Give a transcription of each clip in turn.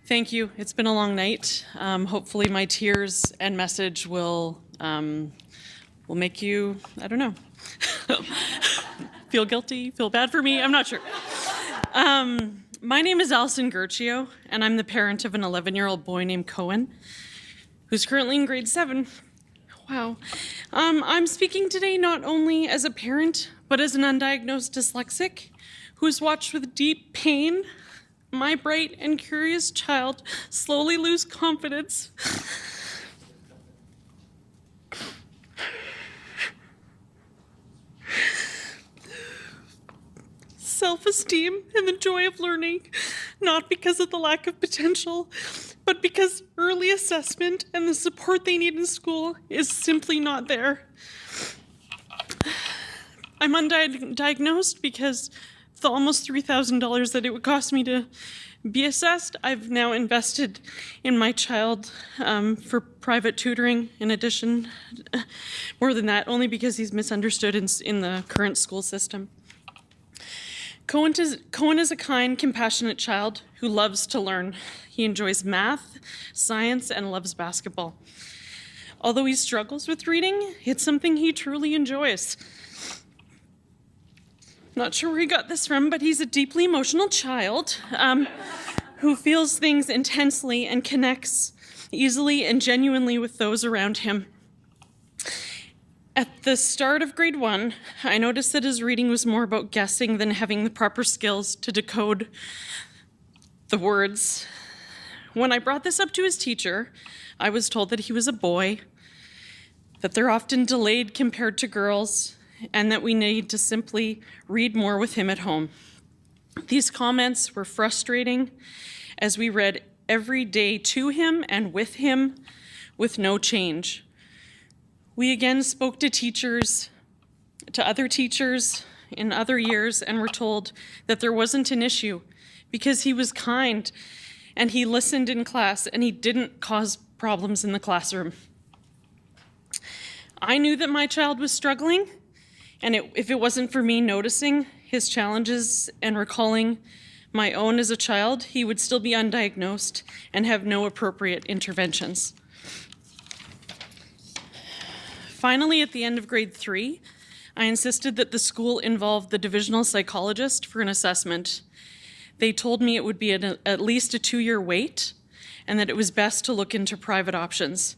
Thank you. It's been a long night. Hopefully my tears and message will make you, I don't know, feel guilty, feel bad for me. I'm not sure. My name is Allison Gercio, and I'm the parent of an 11-year-old boy named Cohen, who's currently in grade 7. Wow. I'm speaking today not only as a parent, but as an undiagnosed dyslexic who's watched with deep pain my bright and curious child slowly lose confidence, self-esteem, and the joy of learning, not because of the lack of potential, but because early assessment and the support they need in school is simply not there. I'm undiagnosed because the almost $3,000 that it would cost me to be assessed, I've now invested in my child for private tutoring. In addition, more than that, only because he's misunderstood in the current school system. Cohen is a kind, compassionate child who loves to learn. He enjoys math, science, and loves basketball. Although he struggles with reading, it's something he truly enjoys. Not sure where he got this from, but he's a deeply emotional child who feels things intensely and connects easily and genuinely with those around him. At the start of grade 1, I noticed that his reading was more about guessing than having the proper skills to decode the words. When I brought this up to his teacher, I was told that he was a boy, that they're often delayed compared to girls, and that we need to simply read more with him at home. These comments were frustrating as we read every day to him and with him with no change. We again spoke to other teachers in other years, and were told that there wasn't an issue because he was kind and he listened in class and he didn't cause problems in the classroom. I knew that my child was struggling, and if it wasn't for me noticing his challenges and recalling my own as a child, he would still be undiagnosed and have no appropriate interventions. Finally, at the end of grade 3, I insisted that the school involve the divisional psychologist for an assessment. They told me it would be at least a 2-year wait, and that it was best to look into private options.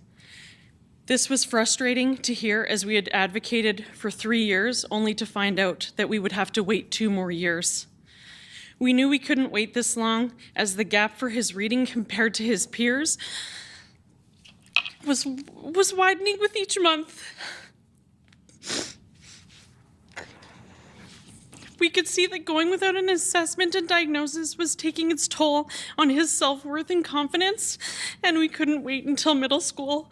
This was frustrating to hear, as we had advocated for 3 years, only to find out that we would have to wait 2 more years. We knew we couldn't wait this long, as the gap for his reading compared to his peers was widening with each month. We could see that going without an assessment and diagnosis was taking its toll on his self-worth and confidence, and we couldn't wait until middle school.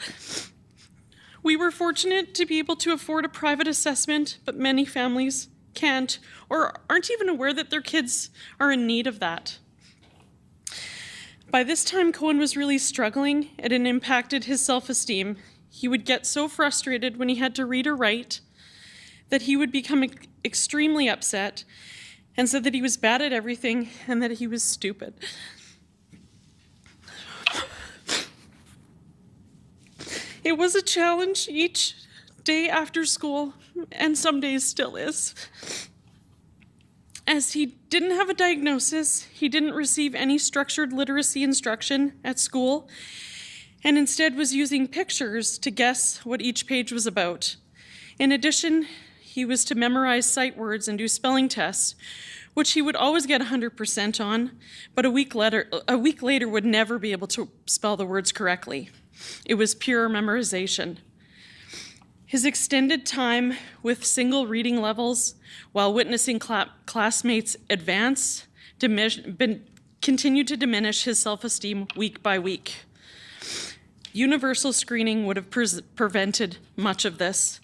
We were fortunate to be able to afford a private assessment, but many families can't or aren't even aware that their kids are in need of that. By this time, Cohen was really struggling, and it impacted his self-esteem. He would get so frustrated when he had to read or write that he would become extremely upset and said that he was bad at everything and that he was stupid. It was a challenge each day after school, and some days still is. As he didn't have a diagnosis, he didn't receive any structured literacy instruction at school, and instead was using pictures to guess what each page was about. In addition, he was to memorize sight words and do spelling tests, which he would always get 100% on, but a week later would never be able to spell the words correctly. It was pure memorization. His extended time with single reading levels while witnessing classmates advance continued to diminish his self-esteem week by week. Universal screening would have prevented much of this.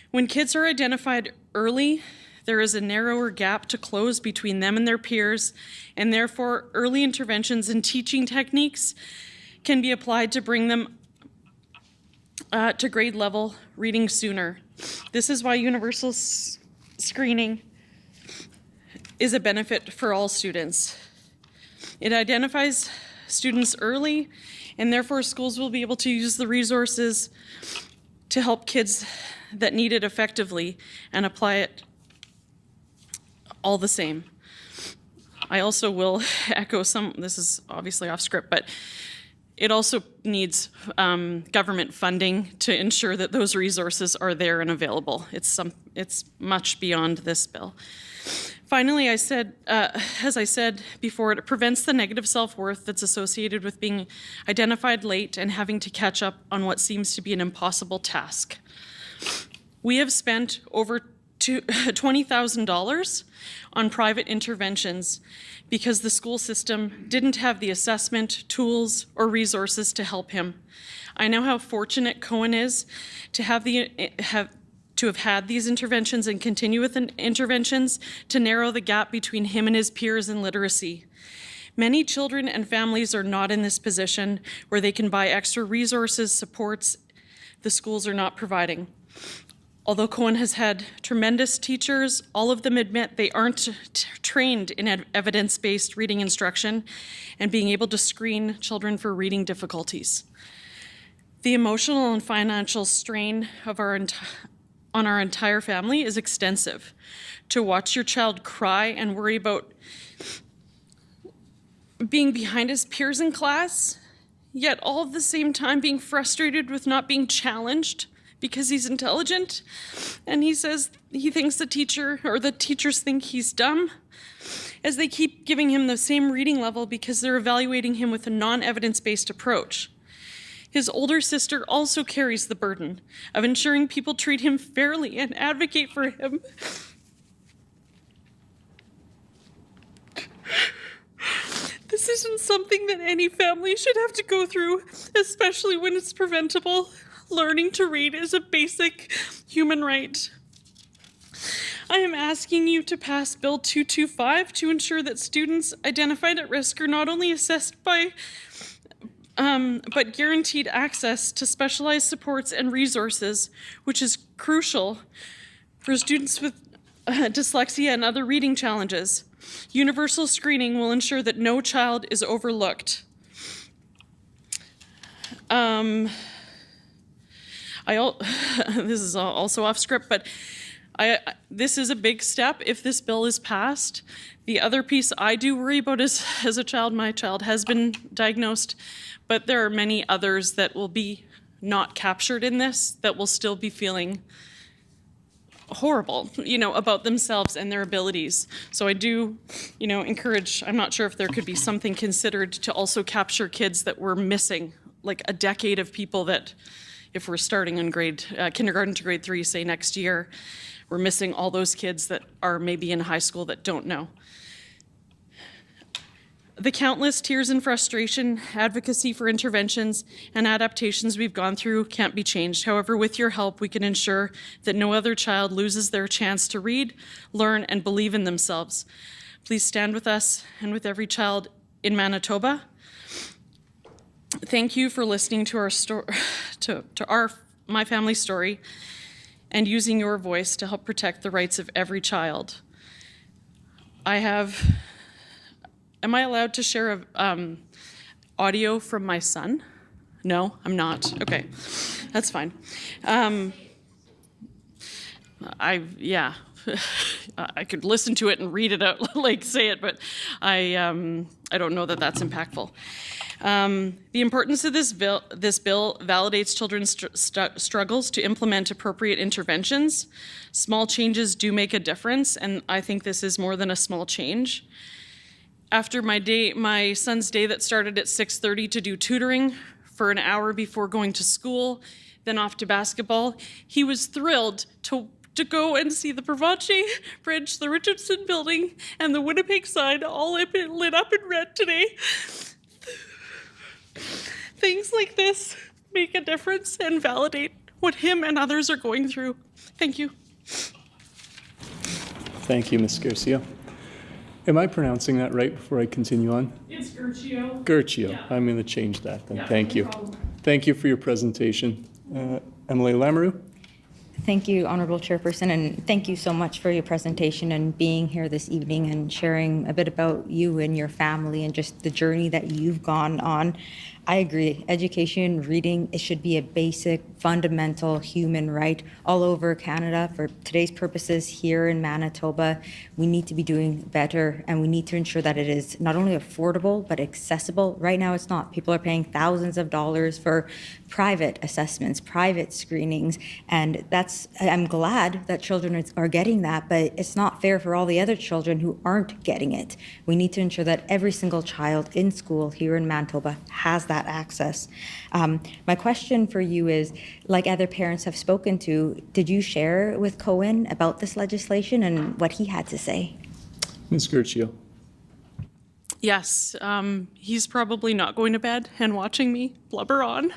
When kids are identified early, there is a narrower gap to close between them and their peers, and therefore early interventions and teaching techniques can be applied to bring them to grade level reading sooner. This is why universal screening is a benefit for all students. It identifies students early, and therefore schools will be able to use the resources to help kids that need it effectively and apply it all the same. I also will echo this is obviously off script, but it also needs government funding to ensure that those resources are there and available. It's much beyond this bill. Finally, as I said before, it prevents the negative self-worth that's associated with being identified late and having to catch up on what seems to be an impossible task. We have spent over $20,000 on private interventions because the school system didn't have the assessment, tools, or resources to help him. I know how fortunate Cohen is to have had these interventions and continue with interventions to narrow the gap between him and his peers in literacy. Many children and families are not in this position where they can buy extra resources, supports the schools are not providing. Although Cohen has had tremendous teachers, all of them admit they aren't trained in evidence-based reading instruction and being able to screen children for reading difficulties. The emotional and financial strain of on our entire family is extensive. To watch your child cry and worry about being behind his peers in class, yet all at the same time being frustrated with not being challenged because he's intelligent, and he says he thinks the teachers think he's dumb, as they keep giving him the same reading level because they're evaluating him with a non-evidence-based approach. His older sister also carries the burden of ensuring people treat him fairly and advocate for him. This isn't something that any family should have to go through, especially when it's preventable. Learning to read is a basic human right. I am asking you to pass Bill 225 to ensure that students identified at risk are not only assessed but guaranteed access to specialized supports and resources, which is crucial for students with dyslexia and other reading challenges. Universal screening will ensure that no child is overlooked. This is also off script, but this is a big step if this bill is passed. The other piece I do worry about is, as a child, my child has been diagnosed, but there are many others that will be not captured in this, that will still be feeling horrible, about themselves and their abilities. So I do, encourage, I'm not sure if there could be something considered to also capture kids that we're missing, like a decade of people that, if we're starting in kindergarten to grade 3, say next year, we're missing all those kids that are maybe in high school that don't know. The countless tears and frustration, advocacy for interventions, and adaptations we've gone through can't be changed. However, with your help, we can ensure that no other child loses their chance to read, learn, and believe in themselves. Please stand with us and with every child in Manitoba. Thank you for listening to my family story and using your voice to help protect the rights of every child. Am I allowed to share audio from my son? No, I'm not. Okay, that's fine. I could listen to it and read it out, say it, but I don't know that that's impactful. The importance of this bill validates children's struggles to implement appropriate interventions. Small changes do make a difference, and I think this is more than a small change. After my son's day that started at 6:30 to do tutoring for an hour before going to school, then off to basketball, he was thrilled to go and see the Provencher Bridge, the Richardson Building, and the Winnipeg sign all lit up in red today. Things like this make a difference and validate what him and others are going through. Thank you. Thank you, Ms. Garcia. Am I pronouncing that right before I continue on? It's Gercio. Gercio. Yeah. I'm going to change that then. Yeah, Thank no you. problem. Thank you for your presentation. Emily Lamoureux? Thank you, Honorable Chairperson, and thank you so much for your presentation and being here this evening and sharing a bit about you and your family and just the journey that you've gone on. I agree. Education, reading, it should be a basic, fundamental human right all over Canada. For today's purposes here in Manitoba, we need to be doing better, and we need to ensure that it is not only affordable, but accessible. Right now, it's not. People are paying thousands of dollars for private assessments, private screenings, and I'm glad that children are getting that, but it's not fair for all the other children who aren't getting it. We need to ensure that every single child in school here in Manitoba has that access. My question for you is, like other parents have spoken to, did you share with Cohen about this legislation and what he had to say? Ms. Gertschio. Yes, he's probably not going to bed and watching me blubber on.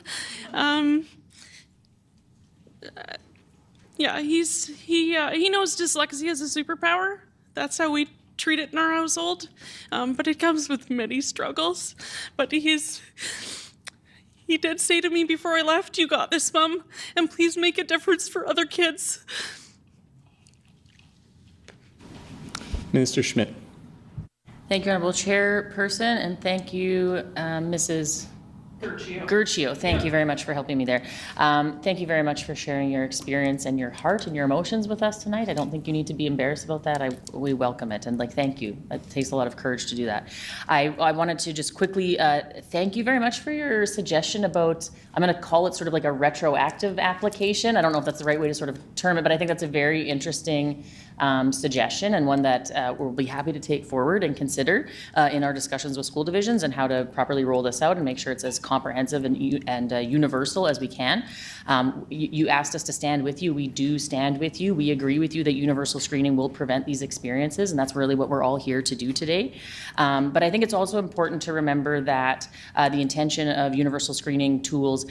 Yeah, he knows dyslexia is a superpower. That's how we treat it in our household. But it comes with many struggles. But he did say to me before I left, "You got this, Mom, and please make a difference for other kids." Minister Schmidt. Thank you, Honourable Chairperson, and thank you, Mrs. Gertschio. Thank you very much for helping me there. Thank you very much for sharing your experience and your heart and your emotions with us tonight. I don't think you need to be embarrassed about that. We welcome it, and thank you. It takes a lot of courage to do that. I wanted to just quickly thank you very much for your suggestion about, I'm going to call it sort of like a retroactive application. I don't know if that's the right way to sort of term it, but I think that's a very interesting suggestion, and one that we'll be happy to take forward and consider in our discussions with school divisions and how to properly roll this out and make sure it's as comprehensive and universal as we can. You asked us to stand with you. We do stand with you. We agree with you that universal screening will prevent these experiences, and that's really what we're all here to do today. But I think it's also important to remember that the intention of universal screening tools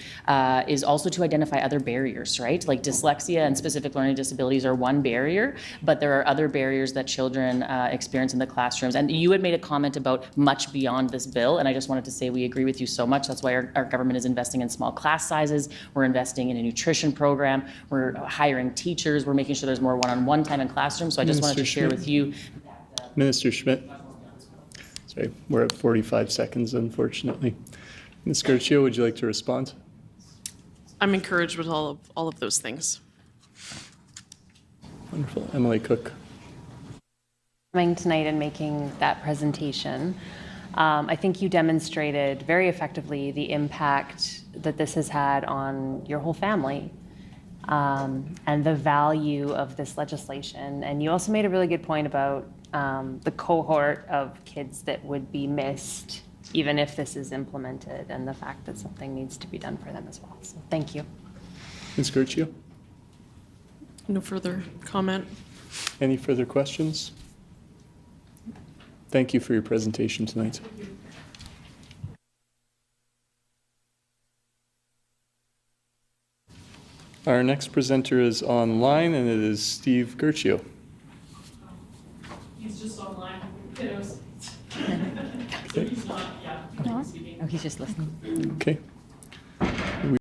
is also to identify other barriers, right? Like dyslexia and specific learning disabilities are one barrier, but there are other barriers that children experience in the classrooms. And you had made a comment about much beyond this bill, and I just wanted to say we agree with you so much. That's why our government is investing in small class sizes. We're investing in a nutrition program. We're hiring teachers. We're making sure there's more one-on-one time in classrooms. So I just wanted to share with you. Minister Schmidt. Sorry, we're at 45 seconds, unfortunately. Ms. Gertschio, would you like to respond? I'm encouraged with all of those things. Wonderful. Emily Cook. Coming tonight and making that presentation. I think you demonstrated very effectively the impact that this has had on your whole family and the value of this legislation. And you also made a really good point about the cohort of kids that would be missed even if this is implemented, and the fact that something needs to be done for them as well. So thank you. Ms. Gertschio. No further comment. Any further questions? Thank you for your presentation tonight. Our next presenter is online, and it is Steve Gertschio. He's just online. Kiddos. Okay. He's not, yeah. No? Oh, he's just listening. Okay.